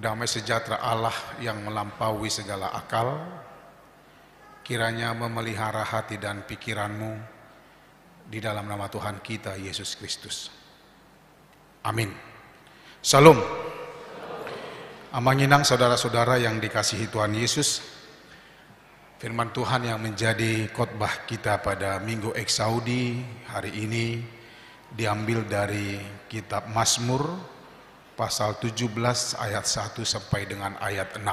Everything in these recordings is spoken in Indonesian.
Damai sejahtera Allah yang melampaui segala akal, kiranya memelihara hati dan pikiranmu di dalam nama Tuhan kita Yesus Kristus. Amin. Salam. Amanginang saudara-saudara yang dikasihi Tuhan Yesus. Firman Tuhan yang menjadi khotbah kita pada Minggu Eksaudi hari ini diambil dari kitab Mazmur pasal 17 ayat 1 sampai dengan ayat 6.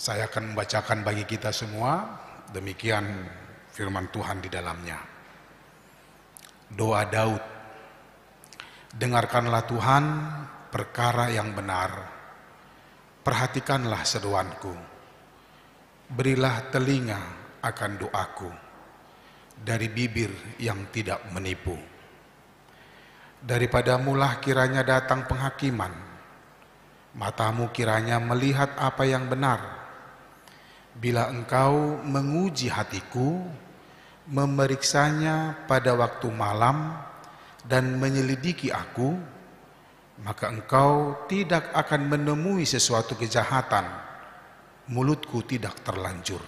Saya akan membacakan bagi kita semua, demikian firman Tuhan di dalamnya. Doa Daud. Dengarkanlah Tuhan perkara yang benar, perhatikanlah seruanku, berilah telinga akan doaku, dari bibir yang tidak menipu. Daripadamulah kiranya datang penghakiman, matamu kiranya melihat apa yang benar. Bila engkau menguji hatiku, memeriksanya pada waktu malam, dan menyelidiki aku, maka engkau tidak akan menemui sesuatu kejahatan, mulutku tidak terlanjur.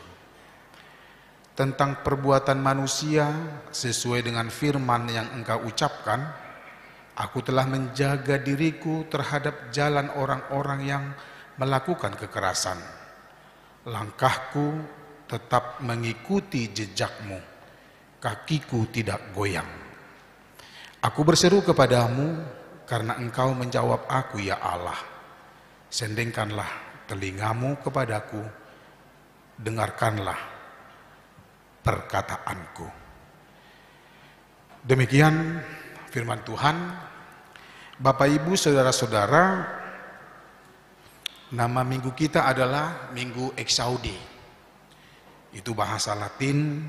Tentang perbuatan manusia sesuai dengan firman yang engkau ucapkan, aku telah menjaga diriku terhadap jalan orang-orang yang melakukan kekerasan. Langkahku tetap mengikuti jejakmu, kakiku tidak goyang. Aku berseru kepadamu karena engkau menjawab aku, ya Allah. Sendengkanlah telingamu kepadaku, dengarkanlah perkataanku. Demikian firman Tuhan. Bapak Ibu saudara-saudara, nama minggu kita adalah Minggu Eksaudi. Itu bahasa Latin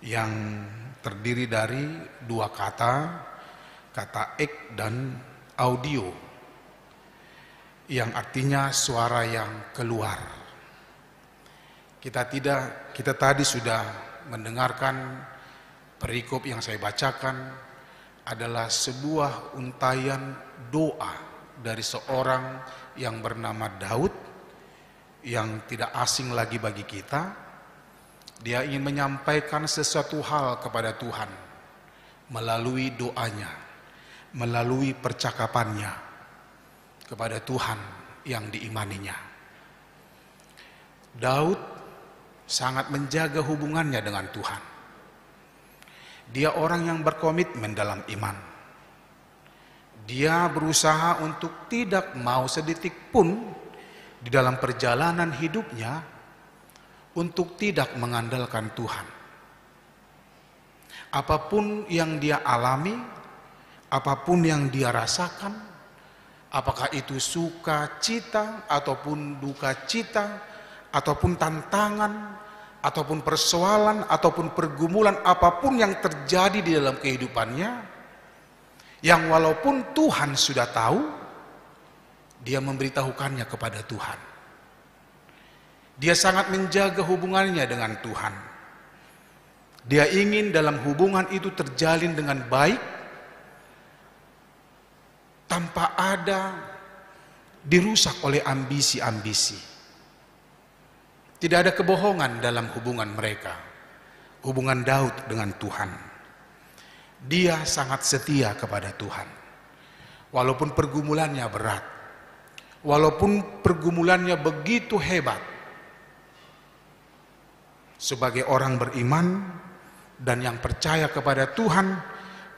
yang terdiri dari dua kata ek dan audio, yang artinya suara yang keluar. Kita tadi sudah mendengarkan perikop yang saya bacakan adalah sebuah untayan doa dari seorang yang bernama Daud, yang tidak asing lagi bagi kita. Dia ingin menyampaikan sesuatu hal kepada Tuhan melalui doanya, melalui percakapannya kepada Tuhan yang diimaninya. Daud sangat menjaga hubungannya dengan Tuhan. Dia orang yang berkomitmen dalam iman. Dia berusaha untuk tidak mau sedetik pun di dalam perjalanan hidupnya untuk tidak mengandalkan Tuhan. Apapun yang dia alami, apapun yang dia rasakan, apakah itu sukacita ataupun duka cita, ataupun tantangan, ataupun persoalan, ataupun pergumulan, apapun yang terjadi di dalam kehidupannya, yang walaupun Tuhan sudah tahu, dia memberitahukannya kepada Tuhan. Dia sangat menjaga hubungannya dengan Tuhan. Dia ingin dalam hubungan itu terjalin dengan baik, tanpa ada dirusak oleh ambisi-ambisi. Tidak ada kebohongan dalam hubungan mereka, hubungan Daud dengan Tuhan. Dia sangat setia kepada Tuhan. Walaupun pergumulannya berat, walaupun pergumulannya begitu hebat, sebagai orang beriman dan yang percaya kepada Tuhan,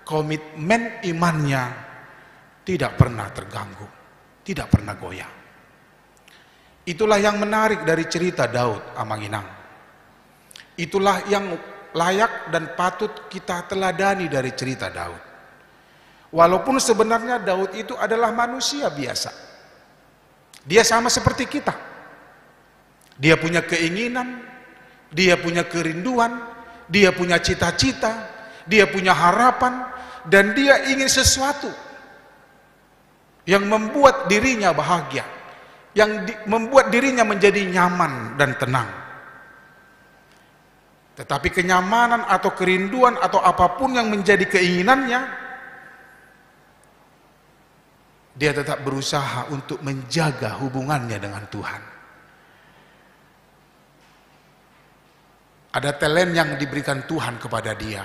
komitmen imannya tidak pernah terganggu, tidak pernah goyah. Itulah yang menarik dari cerita Daud, Amanginang. Itulah yang layak dan patut kita teladani dari cerita Daud. Walaupun sebenarnya Daud itu adalah manusia biasa. Dia sama seperti kita. Dia punya keinginan, dia punya kerinduan, dia punya cita-cita, dia punya harapan, dan dia ingin sesuatu yang membuat dirinya bahagia, yang membuat dirinya menjadi nyaman dan tenang. Tetapi kenyamanan atau kerinduan atau apapun yang menjadi keinginannya dia tetap berusaha untuk menjaga hubungannya dengan Tuhan. Ada talent yang diberikan Tuhan kepada dia,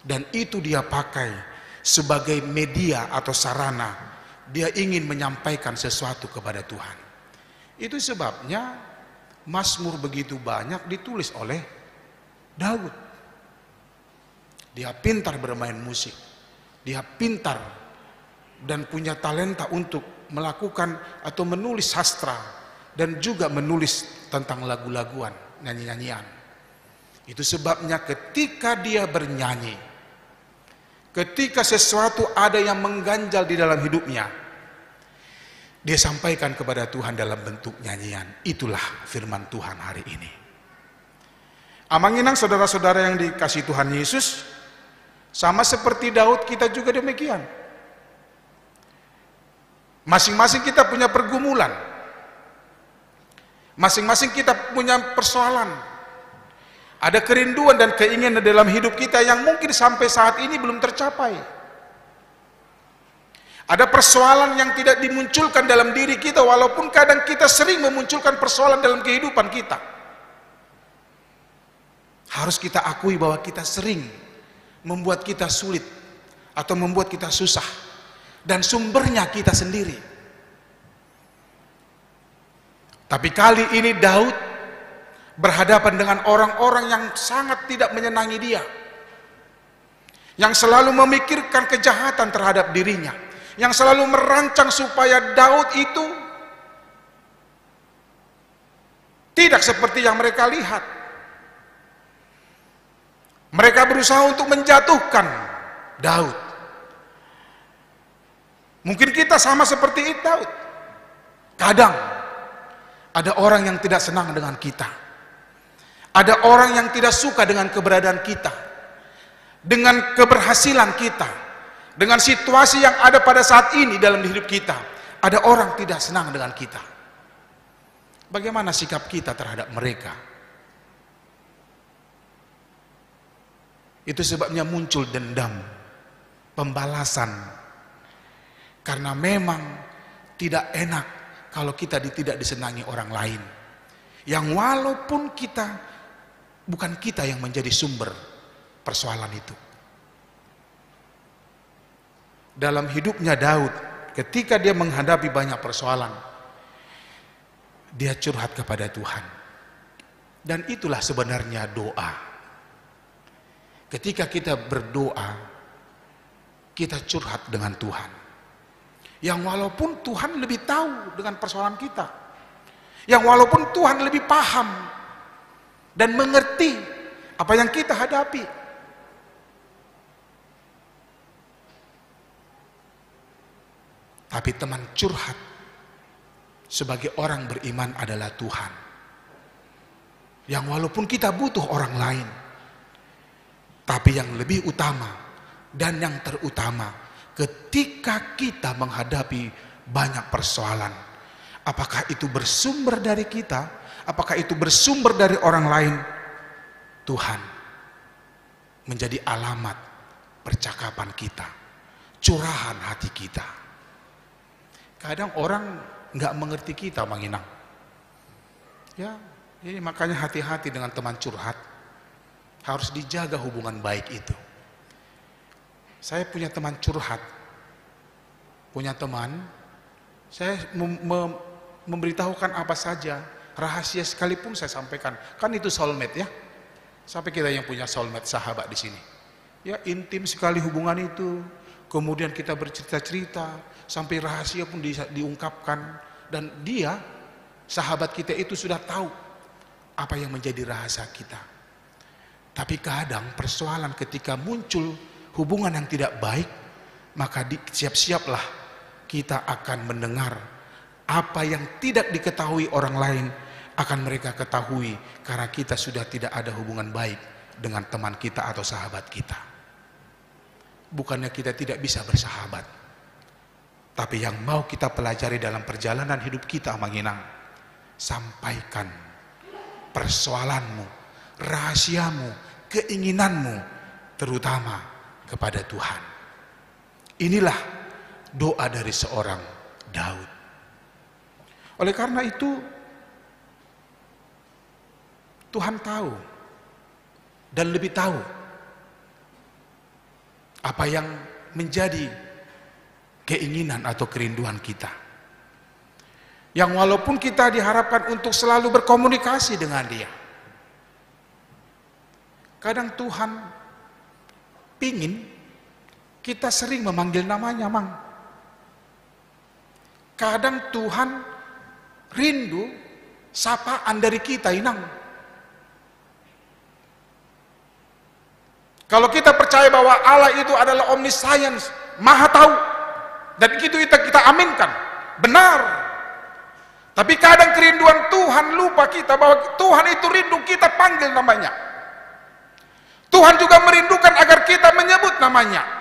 dan itu dia pakai sebagai media atau sarana dia ingin menyampaikan sesuatu kepada Tuhan. Itu sebabnya Mazmur begitu banyak ditulis oleh Daud. Dia pintar bermain musik, dia pintar dan punya talenta untuk melakukan atau menulis sastra dan juga menulis tentang lagu-laguan, nyanyi-nyanyian. Itu sebabnya ketika dia bernyanyi, ketika sesuatu ada yang mengganjal di dalam hidupnya, dia sampaikan kepada Tuhan dalam bentuk nyanyian. Itulah firman Tuhan hari ini. Amanginang saudara-saudara yang dikasihi Tuhan Yesus, sama seperti Daud kita juga demikian. Masing-masing kita punya pergumulan. Masing-masing kita punya persoalan. Ada kerinduan dan keinginan dalam hidup kita yang mungkin sampai saat ini belum tercapai. Ada persoalan yang tidak dimunculkan dalam diri kita, walaupun kadang kita sering memunculkan persoalan dalam kehidupan kita. Harus kita akui bahwa kita sering membuat kita sulit atau membuat kita susah, dan sumbernya kita sendiri. Tapi kali ini Daud berhadapan dengan orang-orang yang sangat tidak menyenangi dia, yang selalu memikirkan kejahatan terhadap dirinya, yang selalu merancang supaya Daud itu tidak seperti yang mereka lihat. Mereka berusaha untuk menjatuhkan Daud. Mungkin kita sama seperti Daud. Kadang ada orang yang tidak senang dengan kita. Ada orang yang tidak suka dengan keberadaan kita, dengan keberhasilan kita, dengan situasi yang ada pada saat ini dalam hidup kita. Ada orang tidak senang dengan kita. Bagaimana sikap kita terhadap mereka? Itu sebabnya muncul dendam, pembalasan. Karena memang tidak enak kalau kita tidak disenangi orang lain, yang walaupun bukan kita yang menjadi sumber persoalan itu. Dalam hidupnya Daud, ketika dia menghadapi banyak persoalan, dia curhat kepada Tuhan. Dan itulah sebenarnya doa. Ketika kita berdoa, kita curhat dengan Tuhan, yang walaupun Tuhan lebih tahu dengan persoalan kita, yang walaupun Tuhan lebih paham dan mengerti apa yang kita hadapi. Tapi teman curhat sebagai orang beriman adalah Tuhan, yang walaupun kita butuh orang lain, tapi yang lebih utama dan yang terutama, ketika kita menghadapi banyak persoalan, apakah itu bersumber dari kita, apakah itu bersumber dari orang lain, Tuhan menjadi alamat percakapan kita, curahan hati kita. Kadang orang nggak mengerti kita, Manginang. Ya, ini makanya hati-hati dengan teman curhat. Harus dijaga hubungan baik itu. Saya punya teman curhat, punya teman, saya memberitahukan apa saja, rahasia sekalipun saya sampaikan. Kan itu soulmate ya. Sampai kita yang punya soulmate, sahabat di sini. Ya, intim sekali hubungan itu. Kemudian kita bercerita-cerita, sampai rahasia pun diungkapkan. Dan dia, sahabat kita itu sudah tahu apa yang menjadi rahasia kita. Tapi kadang persoalan ketika muncul hubungan yang tidak baik, maka siap-siaplah kita akan mendengar apa yang tidak diketahui orang lain akan mereka ketahui, karena kita sudah tidak ada hubungan baik dengan teman kita atau sahabat kita. Bukannya kita tidak bisa bersahabat, tapi yang mau kita pelajari dalam perjalanan hidup kita, Manginang, sampaikan persoalanmu, rahasiamu, keinginanmu, terutama kepada Tuhan. Inilah doa dari seorang Daud. Oleh karena itu, Tuhan tahu dan lebih tahu apa yang menjadi keinginan atau kerinduan kita. Yang walaupun kita diharapkan untuk selalu berkomunikasi dengan Dia, kadang Tuhan pingin kita sering memanggil namanya, Mang. Kadang Tuhan rindu sapaan dari kita, Inang. Kalau kita percaya bahwa Allah itu adalah omniscience, maha tahu, dan itu kita aminkan, benar. Tapi kadang kerinduan Tuhan lupa kita bahwa Tuhan itu rindu kita panggil namanya. Tuhan juga merindukan agar kita menyebut namanya.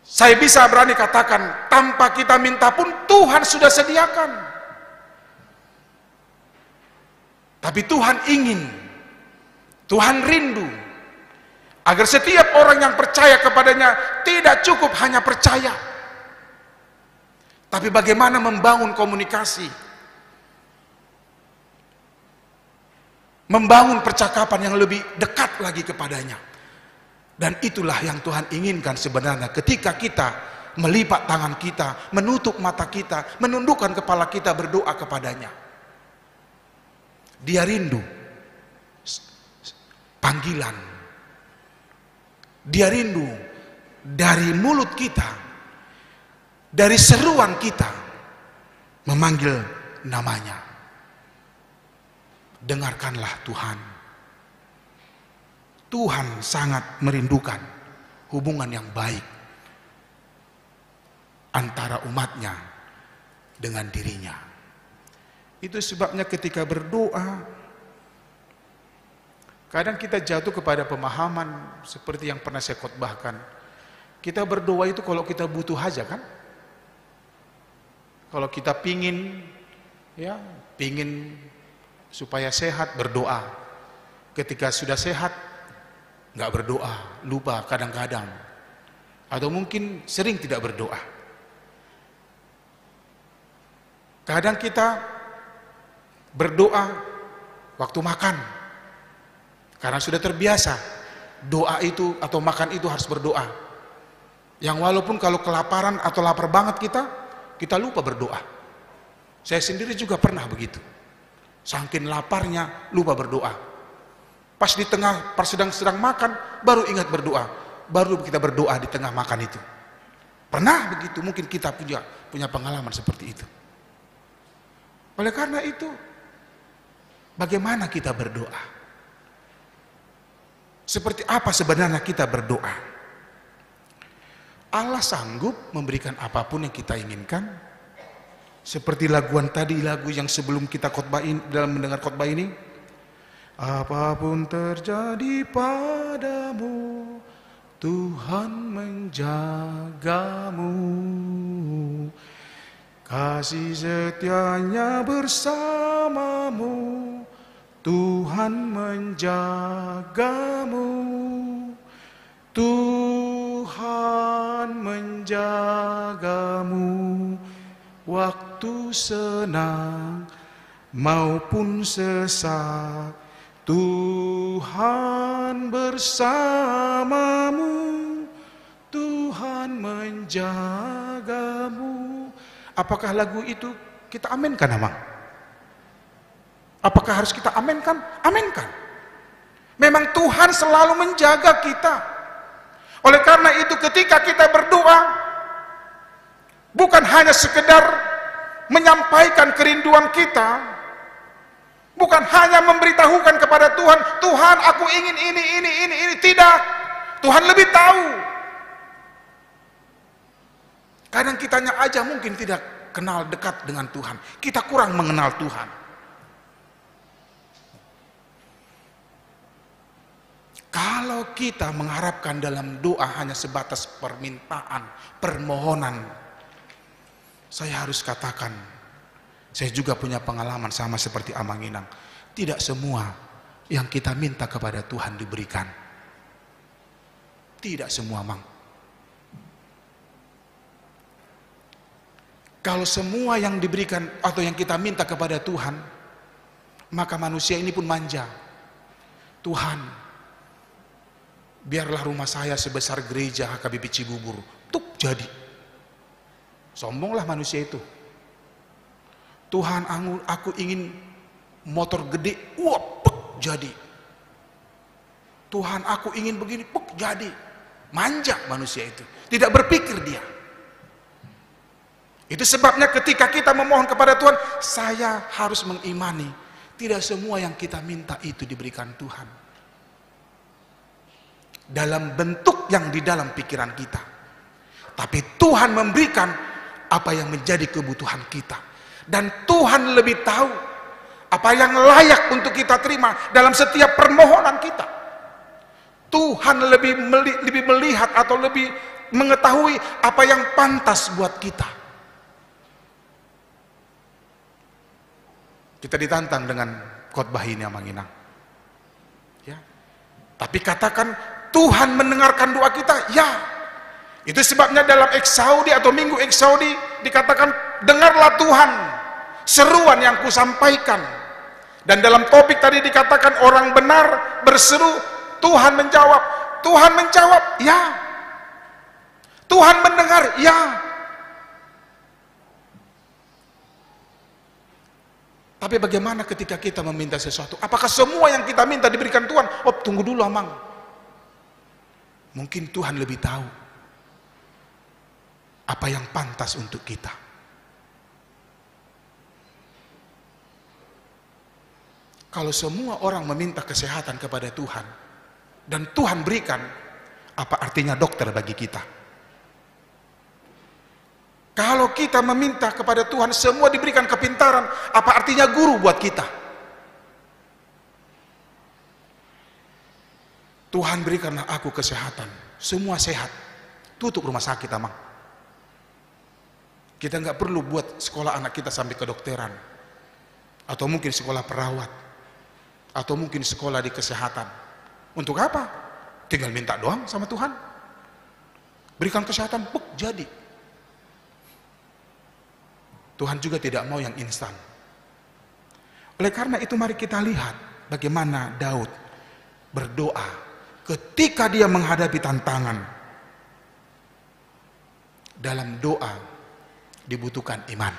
Saya bisa berani katakan, tanpa kita minta pun Tuhan sudah sediakan. Tapi Tuhan ingin, Tuhan rindu agar setiap orang yang percaya kepadanya tidak cukup hanya percaya, tapi bagaimana membangun komunikasi, membangun percakapan yang lebih dekat lagi kepadanya. Dan itulah yang Tuhan inginkan sebenarnya ketika kita melipat tangan kita, menutup mata kita, menundukkan kepala kita berdoa kepadanya. Dia rindu panggilan, dia rindu dari mulut kita, dari seruan kita memanggil namanya. Dengarkanlah Tuhan. Tuhan sangat merindukan hubungan yang baik antara umatnya dengan dirinya. Itu sebabnya ketika berdoa, kadang kita jatuh kepada pemahaman seperti yang pernah saya khotbahkan. Kita berdoa itu kalau kita butuh aja, kan? Kalau kita pingin supaya sehat, berdoa. Ketika sudah sehat, nggak berdoa, lupa kadang-kadang. Atau mungkin sering tidak berdoa. Kadang kita berdoa waktu makan, karena sudah terbiasa doa itu atau makan itu harus berdoa. Yang walaupun kalau kelaparan atau lapar banget kita lupa berdoa. Saya sendiri juga pernah begitu. Saking laparnya lupa berdoa. Pas di tengah, pas sedang makan, baru ingat berdoa. Baru kita berdoa di tengah makan itu. Pernah begitu, mungkin kita punya pengalaman seperti itu. Oleh karena itu, bagaimana kita berdoa? Seperti apa sebenarnya kita berdoa? Allah sanggup memberikan apapun yang kita inginkan. Seperti laguan tadi, lagu yang sebelum kita khotbah ini, dalam mendengar khotbah ini. Apapun terjadi padamu, Tuhan menjagamu. Kasih setianya bersamamu, Tuhan menjagamu. Tuhan menjagamu waktu senang maupun sesak. Tuhan bersamamu, Tuhan menjagamu. Apakah lagu itu kita aminkan, Amang? Apakah harus kita aminkan? Aminkan. Memang Tuhan selalu menjaga kita. Oleh karena itu ketika kita berdoa, bukan hanya sekedar menyampaikan kerinduan kita, bukan hanya memberitahukan kepada Tuhan, Tuhan aku ingin ini, tidak. Tuhan lebih tahu. Kadang kitanya aja mungkin tidak kenal dekat dengan Tuhan. Kita kurang mengenal Tuhan. Kalau kita mengharapkan dalam doa hanya sebatas permintaan, permohonan, saya harus katakan, saya juga punya pengalaman sama seperti Amang Inang. Tidak semua yang kita minta kepada Tuhan diberikan. Tidak semua, Mang. Kalau semua yang diberikan atau yang kita minta kepada Tuhan, maka manusia ini pun manja. Tuhan, biarlah rumah saya sebesar gereja HKBP Cibubur. Tuk, jadi. Sombonglah manusia itu. Tuhan, aku ingin motor gede. Wah, pek, jadi. Tuhan, aku ingin begini. Pek, jadi. Manja manusia itu. Tidak berpikir dia. Itu sebabnya ketika kita memohon kepada Tuhan, saya harus mengimani tidak semua yang kita minta itu diberikan Tuhan dalam bentuk yang di dalam pikiran kita, tapi Tuhan memberikan apa yang menjadi kebutuhan kita, dan Tuhan lebih tahu apa yang layak untuk kita terima dalam setiap permohonan kita. Tuhan lebih melihat atau lebih mengetahui apa yang pantas buat kita. Kita ditantang dengan khotbah ini, Amang Inang. Ya. Tapi katakan Tuhan mendengarkan doa kita, ya. Itu sebabnya dalam Eksaudi atau Minggu Eksaudi dikatakan, dengarlah Tuhan seruan yang kusampaikan. Dan dalam topik tadi dikatakan orang benar berseru, Tuhan menjawab. Tuhan menjawab, ya. Tuhan mendengar, ya. Tapi bagaimana ketika kita meminta sesuatu? Apakah semua yang kita minta diberikan Tuhan? Oh, tunggu dulu, Amang. Mungkin Tuhan lebih tahu apa yang pantas untuk kita. Kalau semua orang meminta kesehatan kepada Tuhan dan Tuhan berikan, apa artinya dokter bagi kita? Kalau kita meminta kepada Tuhan semua diberikan kepintaran, apa artinya guru buat kita? Tuhan berikanlah aku kesehatan, semua sehat, tutup rumah sakit, Amang. Kita nggak perlu buat sekolah anak kita sampai kedokteran, atau mungkin sekolah perawat, atau mungkin sekolah di kesehatan. Untuk apa? Tinggal minta doang sama Tuhan, berikan kesehatan, buk, jadi. Tuhan juga tidak mau yang instan. Oleh karena itu mari kita lihat bagaimana Daud berdoa ketika dia menghadapi tantangan. Dalam doa dibutuhkan iman.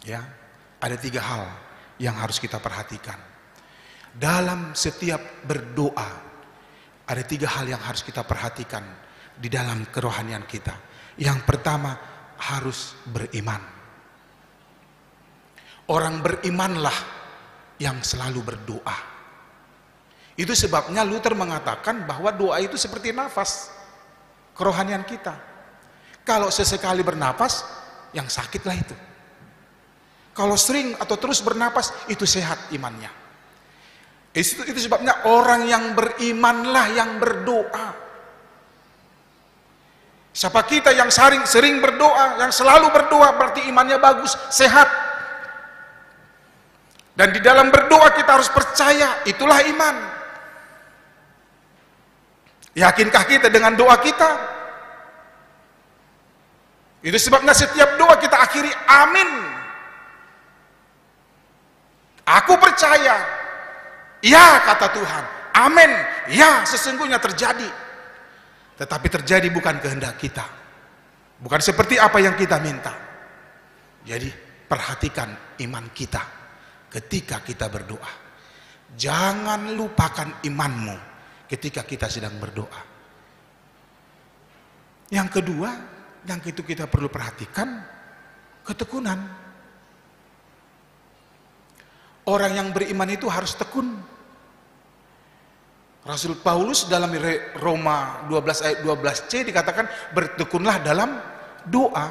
Ya, ada 3 hal yang harus kita perhatikan. Dalam setiap berdoa ada 3 hal yang harus kita perhatikan di dalam kerohanian kita. Yang pertama, harus beriman. Orang berimanlah yang selalu berdoa. Itu sebabnya Luther mengatakan bahwa doa itu seperti nafas kerohanian kita. Kalau sesekali bernafas, yang sakitlah itu. Kalau sering atau terus bernapas, itu sehat imannya. Itu sebabnya orang yang berimanlah yang berdoa. Siapa kita yang sering berdoa, yang selalu berdoa, berarti imannya bagus, sehat. Dan di dalam berdoa kita harus percaya, itulah iman. Yakinkah kita dengan doa kita? Itu sebabnya setiap doa kita akhiri amin. Aku percaya. Ya, kata Tuhan. Amin. Ya, sesungguhnya terjadi. Tetapi terjadi bukan kehendak kita, bukan seperti apa yang kita minta. Jadi perhatikan iman kita ketika kita berdoa. Jangan lupakan imanmu ketika kita sedang berdoa. Yang kedua, yang itu kita perlu perhatikan, ketekunan. Orang yang beriman itu harus tekun. Rasul Paulus dalam Roma 12 ayat 12c dikatakan bertekunlah dalam doa.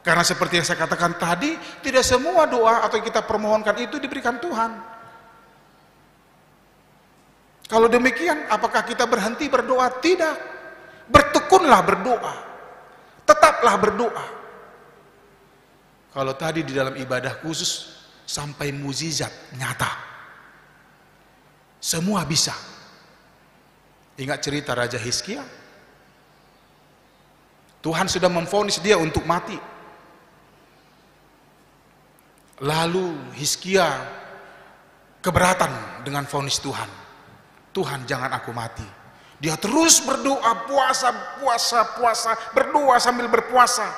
Karena seperti yang saya katakan tadi, tidak semua doa atau yang kita permohonkan itu diberikan Tuhan. Kalau demikian, apakah kita berhenti berdoa? Tidak. Bertekunlah berdoa. Tetaplah berdoa. Kalau tadi di dalam ibadah khusus sampai mukjizat nyata. Semua bisa. Ingat cerita Raja Hizkia? Tuhan sudah memvonis dia untuk mati. Lalu Hizkia keberatan dengan vonis Tuhan. Tuhan, jangan aku mati. Dia terus berdoa, puasa, berdoa sambil berpuasa.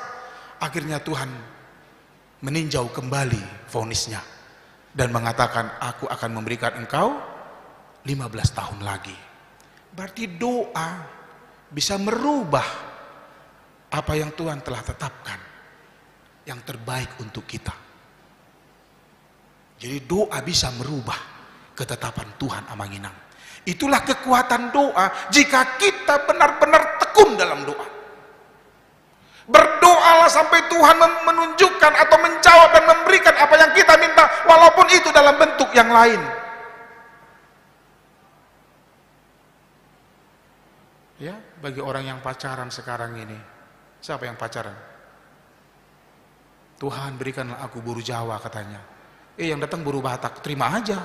Akhirnya Tuhan meninjau kembali vonisnya dan mengatakan, aku akan memberikan engkau 15 tahun lagi. Berarti doa bisa merubah apa yang Tuhan telah tetapkan, yang terbaik untuk kita. Jadi doa bisa merubah ketetapan Tuhan, Amanginang. Itulah kekuatan doa jika kita benar-benar tekun dalam doa. Berdoalah sampai Tuhan menunjukkan atau menjawab dan memberikan apa yang kita minta, walaupun itu dalam bentuk yang lain. Ya, bagi orang yang pacaran sekarang ini, siapa yang pacaran? Tuhan, berikanlah aku buru Jawa, katanya. Yang datang buru Batak, terima aja.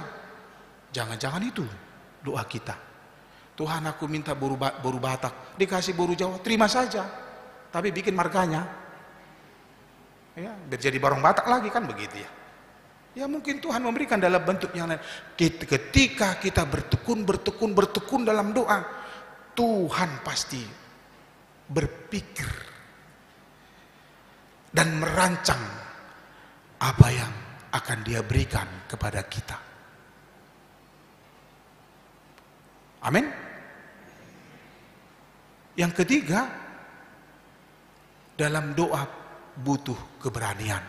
Jangan-jangan itu doa kita. Tuhan, aku minta buru Batak, dikasih buru Jawa, terima saja. Tapi bikin marganya. Ya, biar jadi barong Batak lagi, kan begitu ya. Ya mungkin Tuhan memberikan dalam bentuk yang lain. Ketika kita bertekun dalam doa, Tuhan pasti berpikir dan merancang apa yang akan Dia berikan kepada kita. Amin. Yang ketiga, dalam doa butuh keberanian.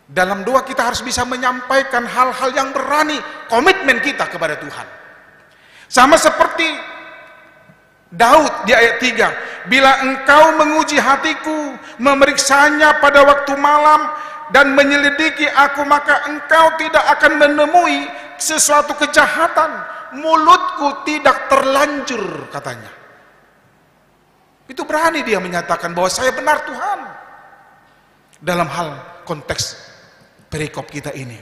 Dalam doa kita harus bisa menyampaikan hal-hal yang berani, komitmen kita kepada Tuhan. Sama seperti Daud di ayat 3, bila engkau menguji hatiku, memeriksanya pada waktu malam dan menyelidiki aku, maka engkau tidak akan menemui sesuatu kejahatan, mulutku tidak terlanjur, katanya. Itu berani dia menyatakan bahwa saya benar Tuhan dalam hal konteks perikop kita ini.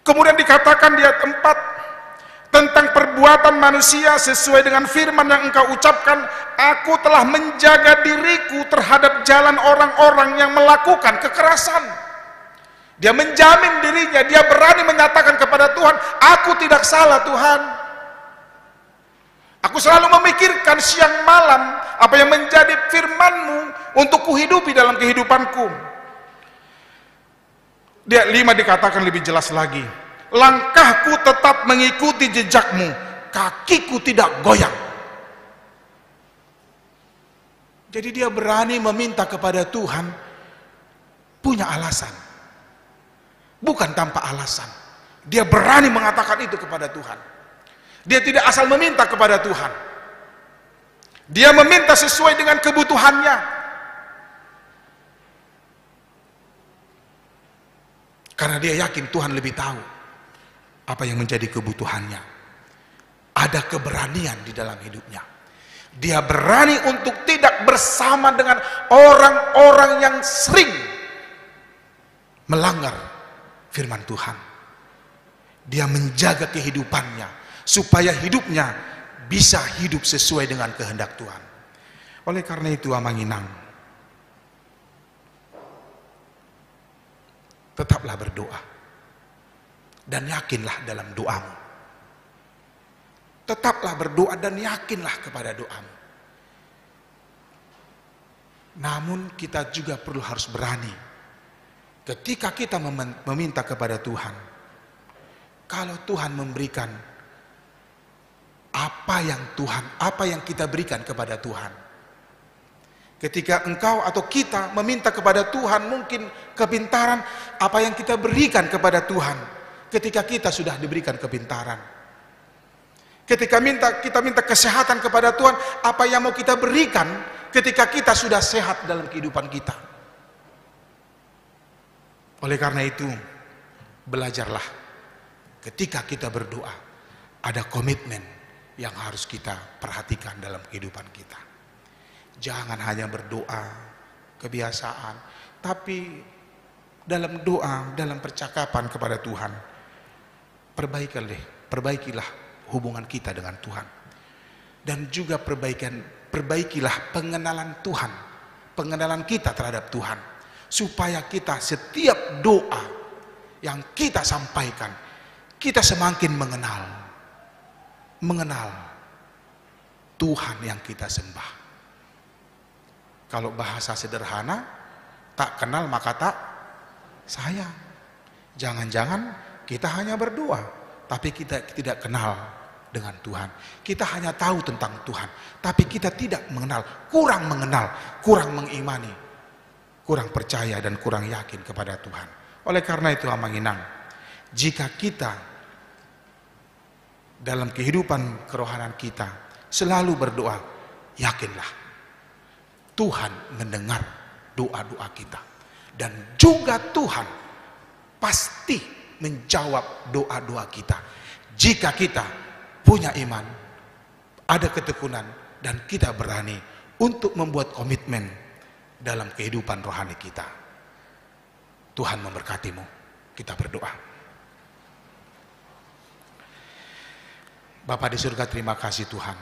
Kemudian dikatakan di ayat 4 tentang perbuatan manusia sesuai dengan firman yang engkau ucapkan, aku telah menjaga diriku terhadap jalan orang-orang yang melakukan kekerasan. Dia menjamin dirinya, dia berani menyatakan kepada Tuhan, aku tidak salah Tuhan. Aku selalu memikirkan siang malam apa yang menjadi firman-Mu untuk kuhidupi dalam kehidupanku. Di ayat 5 dikatakan lebih jelas lagi, langkahku tetap mengikuti jejak-Mu, kakiku tidak goyang. Jadi dia berani meminta kepada Tuhan, punya alasan, bukan tanpa alasan. Dia berani mengatakan itu kepada Tuhan. Dia tidak asal meminta kepada Tuhan. Dia meminta sesuai dengan kebutuhannya. Karena dia yakin Tuhan lebih tahu apa yang menjadi kebutuhannya. Ada keberanian di dalam hidupnya. Dia berani untuk tidak bersama dengan orang-orang yang sering melanggar firman Tuhan. Dia menjaga kehidupannya supaya hidupnya bisa hidup sesuai dengan kehendak Tuhan. Oleh karena itu, Amanginang, tetaplah berdoa dan yakinlah dalam doamu. Tetaplah berdoa dan yakinlah kepada doamu. Namun kita juga harus berani ketika kita meminta kepada Tuhan. Kalau Tuhan memberikan apa yang kita berikan kepada Tuhan. Ketika engkau atau kita meminta kepada Tuhan mungkin kepintaran, apa yang kita berikan kepada Tuhan ketika kita sudah diberikan kepintaran. Ketika kita minta kesehatan kepada Tuhan, apa yang mau kita berikan ketika kita sudah sehat dalam kehidupan kita. Oleh karena itu, belajarlah ketika kita berdoa, ada komitmen yang harus kita perhatikan dalam kehidupan kita. Jangan hanya berdoa kebiasaan, tapi dalam doa, dalam percakapan kepada Tuhan, perbaikilah hubungan kita dengan Tuhan. Dan juga perbaikilah pengenalan Tuhan, pengenalan kita terhadap Tuhan, supaya kita setiap doa yang kita sampaikan, kita semakin mengenal Tuhan yang kita sembah. Kalau bahasa sederhana, tak kenal maka tak sayang. Jangan-jangan kita hanya berdoa, tapi kita tidak kenal dengan Tuhan. Kita hanya tahu tentang Tuhan, tapi kita tidak mengenal, kurang mengimani, kurang percaya dan kurang yakin kepada Tuhan. Oleh karena itu Amanginang, jika kita dalam kehidupan kerohanian kita selalu berdoa, yakinlah Tuhan mendengar doa-doa kita. Dan juga Tuhan pasti menjawab doa-doa kita. Jika kita punya iman, ada ketekunan, dan kita berani untuk membuat komitmen dalam kehidupan rohani kita. Tuhan memberkatimu. Kita berdoa. Bapa di surga, terima kasih Tuhan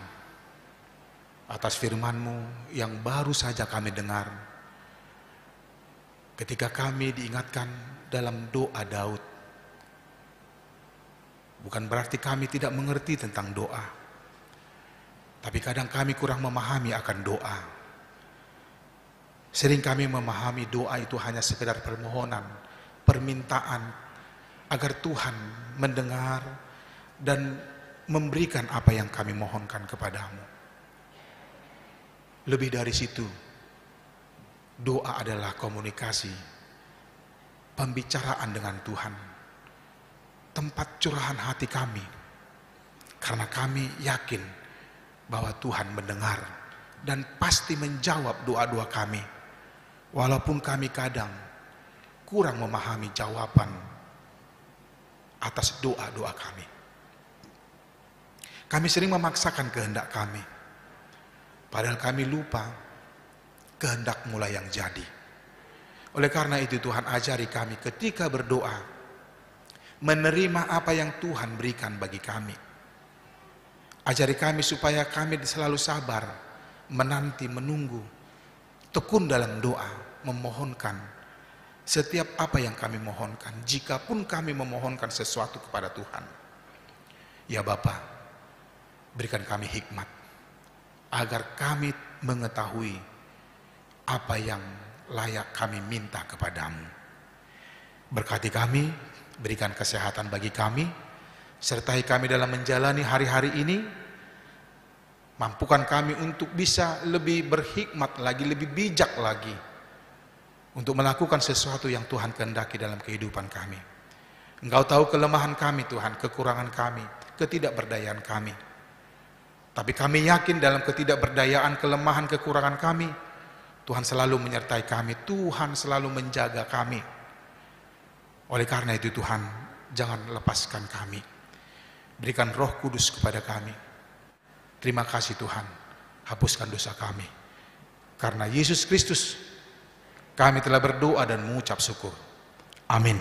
atas firman-Mu yang baru saja kami dengar. Ketika kami diingatkan dalam doa Daud, bukan berarti kami tidak mengerti tentang doa, tapi kadang kami kurang memahami akan doa. Sering kami memahami doa itu hanya sekedar permohonan, permintaan agar Tuhan mendengar dan memberikan apa yang kami mohonkan kepadamu. Lebih dari situ, doa adalah komunikasi, pembicaraan dengan Tuhan, tempat curahan hati kami, karena kami yakin bahwa Tuhan mendengar dan pasti menjawab doa-doa kami, walaupun kami kadang kurang memahami jawaban atas doa-doa kami. Kami sering memaksakan kehendak kami, padahal kami lupa kehendak mula yang jadi. Oleh karena itu Tuhan ajari kami ketika berdoa, menerima apa yang Tuhan berikan bagi kami. Ajari kami supaya kami selalu sabar, menanti, menunggu, tekun dalam doa, memohonkan setiap apa yang kami mohonkan. Jikapun kami memohonkan sesuatu kepada Tuhan, ya Bapa, berikan kami hikmat agar kami mengetahui apa yang layak kami minta kepadamu. Berkati kami, berikan kesehatan bagi kami, sertai kami dalam menjalani hari-hari ini. Mampukan kami untuk bisa lebih berhikmat lagi, lebih bijak lagi, untuk melakukan sesuatu yang Tuhan kehendaki dalam kehidupan kami. Engkau tahu kelemahan kami Tuhan, kekurangan kami, ketidakberdayaan kami. Tapi kami yakin dalam ketidakberdayaan, kelemahan, kekurangan kami, Tuhan selalu menyertai kami, Tuhan selalu menjaga kami. Oleh karena itu Tuhan, jangan lepaskan kami. Berikan Roh Kudus kepada kami. Terima kasih Tuhan, hapuskan dosa kami. Karena Yesus Kristus, kami telah berdoa dan mengucap syukur. Amin.